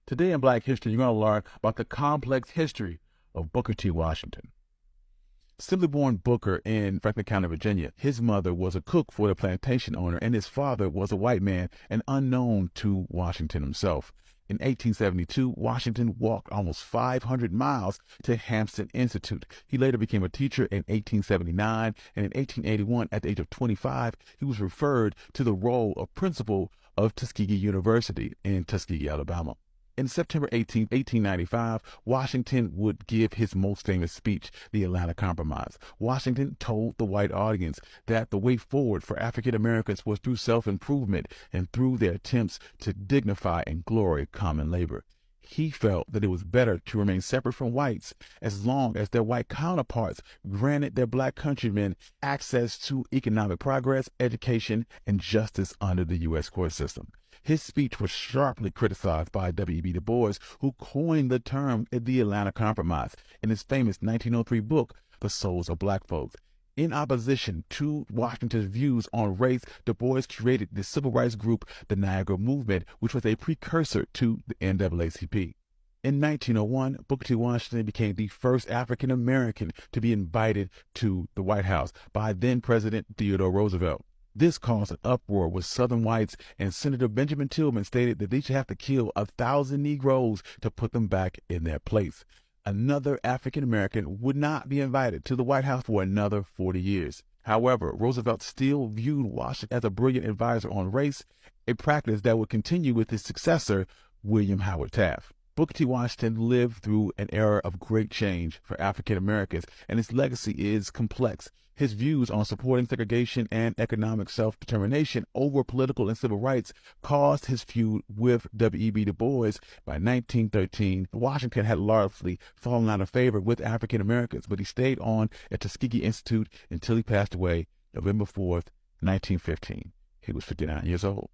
Today in Black History, you're going to learn about the complex history of Booker T. Washington. Simply born Booker in Franklin County, Virginia, his mother was a cook for the plantation owner, and his father was a white man and unknown to Washington himself. In 1872, Washington walked almost 500 miles to Hampton Institute. He later became a teacher in 1879, and in 1881, at the age of 25, he was referred to the role of principal of Tuskegee University in Tuskegee, Alabama. In September 18, 1895, Washington would give his most famous speech, the Atlanta Compromise. Washington told the white audience that the way forward for African Americans was through self-improvement and through their attempts to dignify and glory common labor. He felt that it was better to remain separate from whites as long as their white counterparts granted their black countrymen access to economic progress, education, and justice under the U.S. court system. His speech was sharply criticized by W.E.B. Du Bois, who coined the term the Atlanta Compromise in his famous 1903 book, The Souls of Black Folks. In opposition to Washington's views on race, Du Bois created the civil rights group, the Niagara Movement, which was a precursor to the NAACP. In 1901, Booker T. Washington became the first African American to be invited to the White House by then-President Theodore Roosevelt. This caused an uproar with Southern whites, and Senator Benjamin Tillman stated that they should have to kill 1,000 Negroes to put them back in their place. Another African American would not be invited to the White House for another 40 years. However, Roosevelt still viewed Washington as a brilliant advisor on race, a practice that would continue with his successor, William Howard Taft. Booker T. Washington lived through an era of great change for African Americans, and his legacy is complex. His views on supporting segregation and economic self-determination over political and civil rights caused his feud with W.E.B. Du Bois. By 1913, Washington had largely fallen out of favor with African Americans, but he stayed on at Tuskegee Institute until he passed away November 4th, 1915. He was 59 years old.